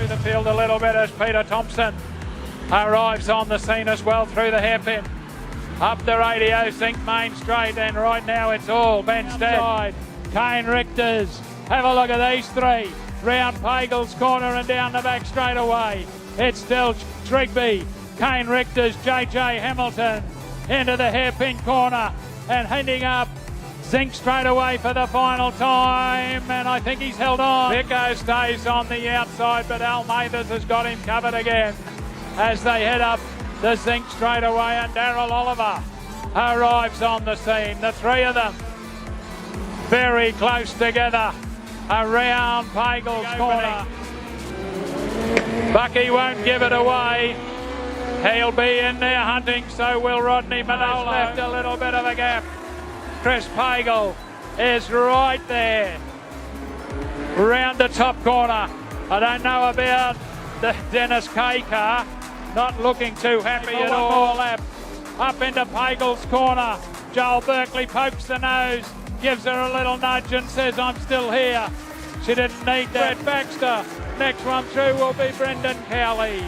through the field a little bit as Peter Thompson arrives on the scene as well through the hairpin. Up the radio, Zinc Main Straight, and right now it's all Benstead. Kane Richter's. Have a look at these three. Round Pagel's corner and down the back straight away. It's still Trigby, Kane Richter's, JJ Hamilton into the hairpin corner and heading up Zinc straight away for the final time, and I think he's held on. Vico stays on the outside, but Al Mathers has got him covered again as they head up the Zinc straight away, and Daryl Oliver arrives on the scene. The three of them very close together around Pagel's corner. Bucky won't give it away. He'll be in there hunting, so will Rodney Manolo. Left a little bit of a gap. Chris Pagel is right there round the top corner. I don't know about the Dennis K car, not looking too happy at all. Lap up into Pagel's corner. Joel Berkeley pokes the nose, gives her a little nudge and says, I'm still here. She didn't need that. Brett Baxter, next one through will be Brendan Cowley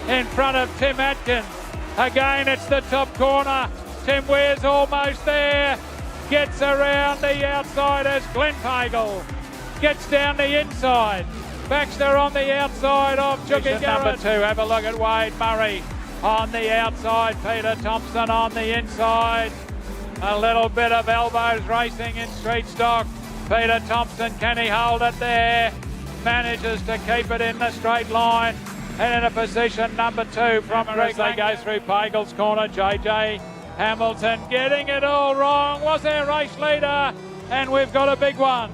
in front of Tim Atkins. Again, it's the top corner. Tim Ware's almost there. Gets around the outside as Glenn Pagel gets down the inside. Baxter on the outside of Chucky Garrett. Number 2, have a look at Wade Murray on the outside. Peter Thompson on the inside. A little bit of elbows racing in street stock. Peter Thompson, can he hold it there? Manages to keep it in the straight line. And in a position number 2 from as they go through Pagel's corner. JJ Hamilton getting it all wrong. Was our race leader, and we've got a big one.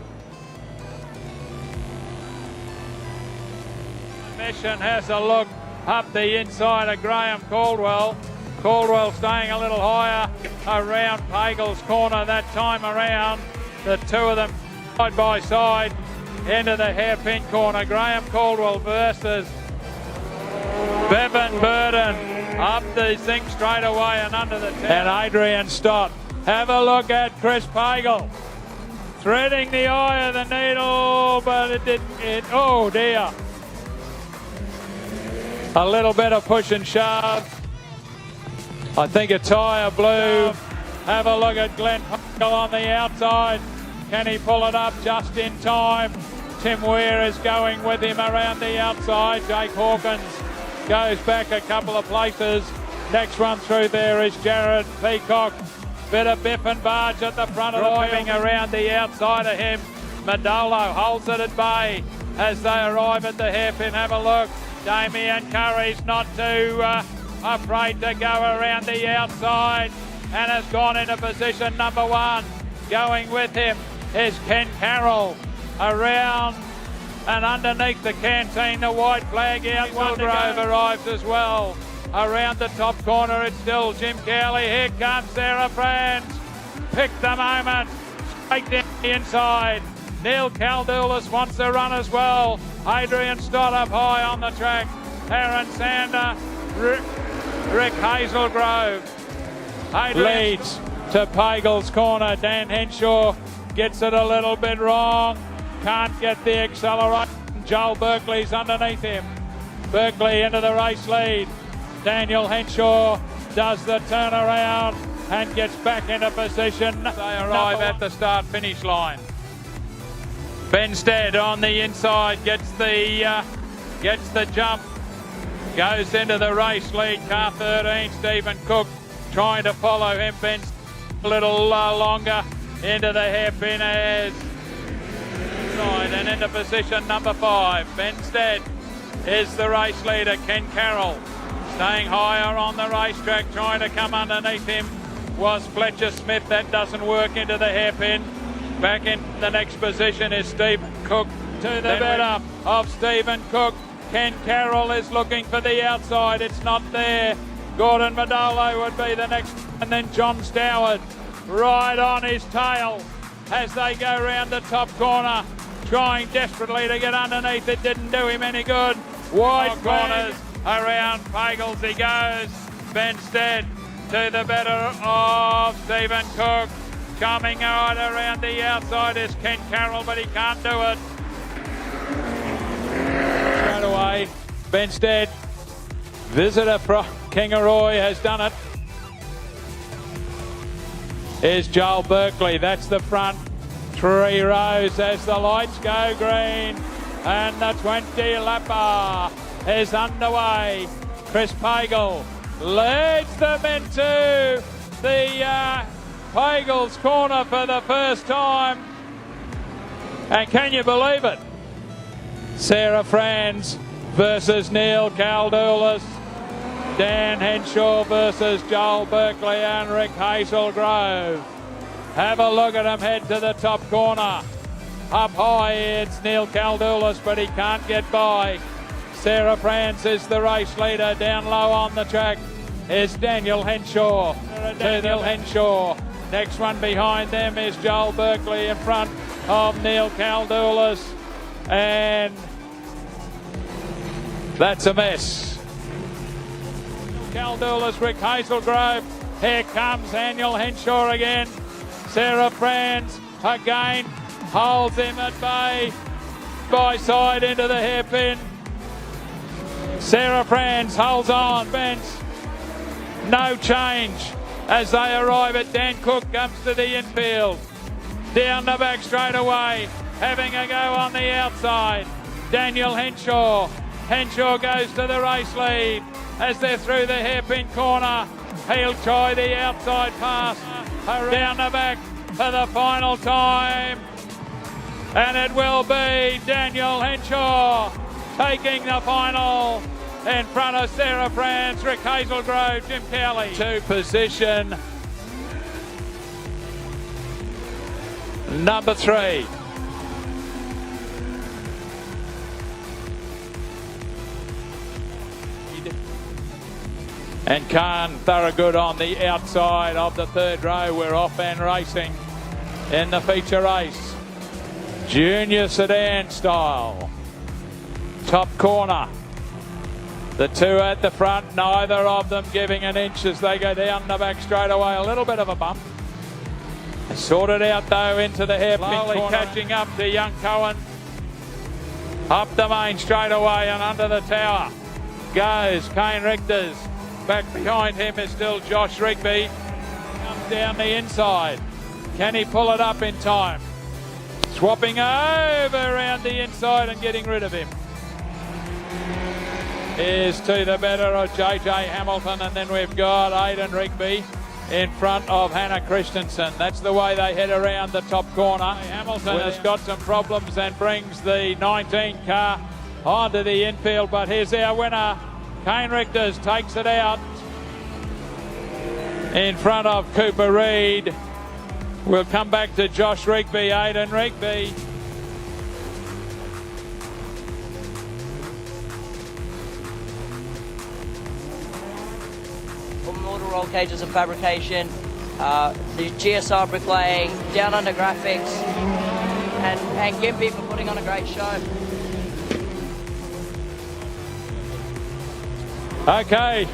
Mission has a look up the inside of Graham Caldwell. Caldwell staying a little higher around Pagel's corner that time around. The two of them side by side into the hairpin corner. Graham Caldwell versus Bevan Burden. Up the Zinc straight away and under the 10. And Adrian Stott. Have a look at Chris Pagel. Threading the eye of the needle, but it didn't. Oh dear. A little bit of push and shove. I think a tyre blew. Have a look at Glenn Pagel on the outside. Can he pull it up just in time? Tim Ware is going with him around the outside. Jake Hawkins goes back a couple of places. Next one through there is Jared Peacock. Bit of biff and barge at the front of the field. Around the outside of him. Madolo holds it at bay as they arrive at the hairpin. Have a look. Damien Curry's not too afraid to go around the outside and has gone into position number 1. Going with him is Ken Carroll around and underneath the canteen, the white flag out. Willgrove arrives as well. Around the top corner, it's still Jim Cowley. Here comes Sarah Franz. Pick the moment. Straight down the inside. Neil Caldulis wants to run as well. Adrian Stott up high on the track. Aaron Sander. Rick Hazelgrove. Leads to Pagel's corner. Dan Henshaw gets it a little bit wrong. Can't get the acceleration. Joel Berkeley's underneath him. Berkeley into the race lead. Daniel Henshaw does the turnaround and gets back into position. They arrive at the start-finish line. Benstead on the inside gets the jump. Goes into the race lead. Car 13, Stephen Cook trying to follow him. Benstead a little longer into the hairpin as and into position number 5. Benstead is the race leader. Ken Carroll staying higher on the racetrack, trying to come underneath him was Fletcher Smith. That doesn't work into the hairpin. Back in the next position is Stephen Cook. To the better of Stephen Cook. Ken Carroll is looking for the outside. It's not there. Gordon Madolo would be the next, and then John Stoward right on his tail as they go round the top corner, trying desperately to get underneath. It didn't do him any good. Wide corners around Pagels he goes. Benstead to the better of Stephen Cook. Coming right around the outside is Ken Carroll, but he can't do it. Straight away, Benstead. Visitor from Kingaroy has done it. Here's Joel Berkeley. That's the front 3 rows as the lights go green. And the 20 lapper is underway. Chris Pagel leads them into the Pagel's corner for the first time. And can you believe it? Sarah Franz versus Neil Caldoulis. Dan Henshaw versus Joel Berkeley and Rick Hazelgrove. Have a look at him head to the top corner. Up high, it's Neil Caldoulis, but he can't get by. Sarah Franz is the race leader. Down low on the track is Daniel Henshaw. Daniel Henshaw. Next one behind them is Joel Berkeley in front of Neil Caldoulis. And that's a mess. Caldoulis, Rick Hazelgrove. Here comes Daniel Henshaw again. Sarah Franz again holds him at bay. By side into the hairpin. Sarah Franz holds on. Bench. No change as they arrive at Dan Cook. Comes to the infield. Down the back straight away. Having a go on the outside. Daniel Henshaw. Henshaw goes to the race lead as they're through the hairpin corner. He'll try the outside pass down the back for the final time. And it will be Daniel Henshaw taking the final in front of Sarah Franz, Rick Hazelgrove, Jim Cowley. To position number 3. And Khan Thorogood on the outside of the 3rd row. We're off and racing in the feature race. Junior sedan style. Top corner. The 2 at the front, neither of them giving an inch as they go down the back straight away. A little bit of a bump. Sorted out though into the hairpin corner. Catching up to young Cohen. Up the main straight away and under the tower goes Kane Richters. Back behind him is still Josh Rigby. Comes down the inside. Can he pull it up in time? Swapping over around the inside and getting rid of him. Is to the better of JJ Hamilton, and then we've got Aidan Rigby in front of Hannah Christensen. That's the way they head around the top corner. Hamilton has got some problems and brings the 19 car onto the infield, but here's our winner. Kane Richters takes it out in front of Cooper Reid. We'll come back to Josh Rigby, Aidan Rigby. Mortar roll cages and fabrication, the GSR bricklaying, down under graphics, and Gympie for putting on a great show. Okay.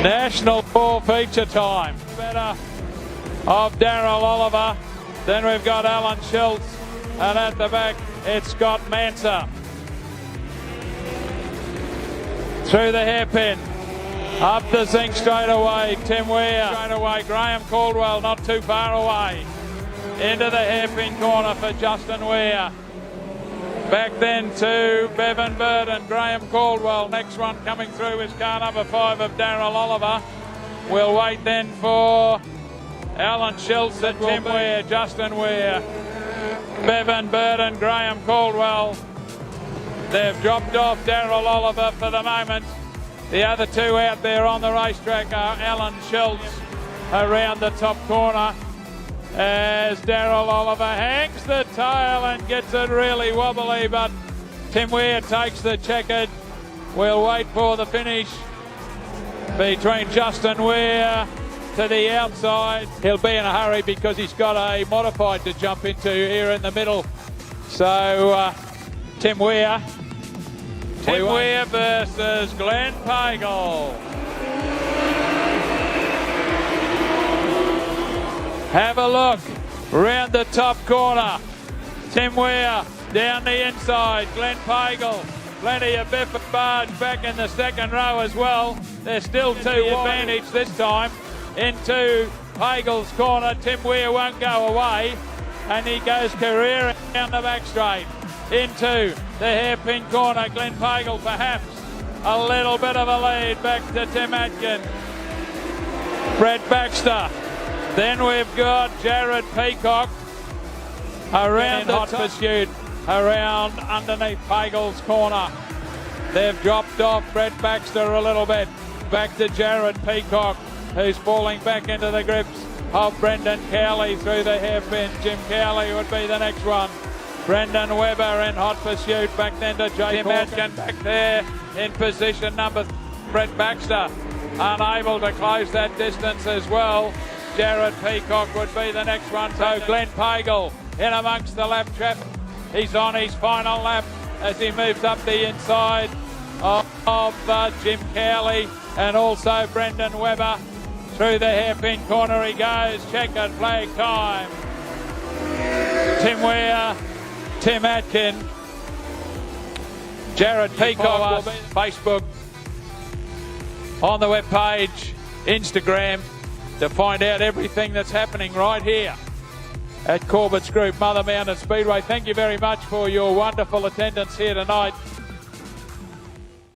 National 4 feature time. Better of Daryl Oliver. Then we've got Alan Schultz. And at the back, it's Scott Manser. Through the hairpin. Up the zinc straight away. Tim Weir. Straight away. Graham Caldwell not too far away. Into the hairpin corner for Justin Weir. Back then to Bevan Bird and Graham Caldwell. Next one coming through is car number 5 of Daryl Oliver. We'll wait then for Alan Schultz and Tim Weir, Justin Weir, Bevan Bird and Graham Caldwell. They've dropped off Daryl Oliver for the moment. The other 2 out there on the racetrack are Alan Schultz around the top corner. As Daryl Oliver hangs the tail and gets it really wobbly, but Tim Weir takes the checkered. We'll wait for the finish between Justin Weir to the outside. He'll be in a hurry because he's got a modified to jump into here in the middle. So Tim Weir versus Glenn Pagel. Have a look round the top corner. Tim Weir down the inside. Glenn Pagel Plenty of Biff and Barge back in the second row as well. They're still two advantage this time. Into Pagel's corner. Tim Weir won't go away. And he goes careering down the back straight. Into the hairpin corner. Glenn Pagel perhaps a little bit of a lead back to Tim Atkin. Brett Baxter. Then we've got Jared Peacock around the hot pursuit, around underneath Pagel's corner. They've dropped off Brett Baxter a little bit. Back to Jared Peacock, who's falling back into the grips of Brendan Cowley through the hairpin. Jim Cowley would be the next one. Brendan Webber in hot pursuit. Back then to Tim Atkin back there in position number. Brett Baxter unable to close that distance as well. Jared Peacock would be the next one. So Glenn Pagel in amongst the lap traffic. He's on his final lap as he moves up the inside of Jim Cowley and also Brendan Webber. Through the hairpin corner he goes. Checkered flag time. Tim Weir, Tim Atkin, Jared Peacock, Facebook, on the webpage, Instagram, to find out everything that's happening right here at Corbet's Group, Mother Mountain Speedway. Thank you very much for your wonderful attendance here tonight.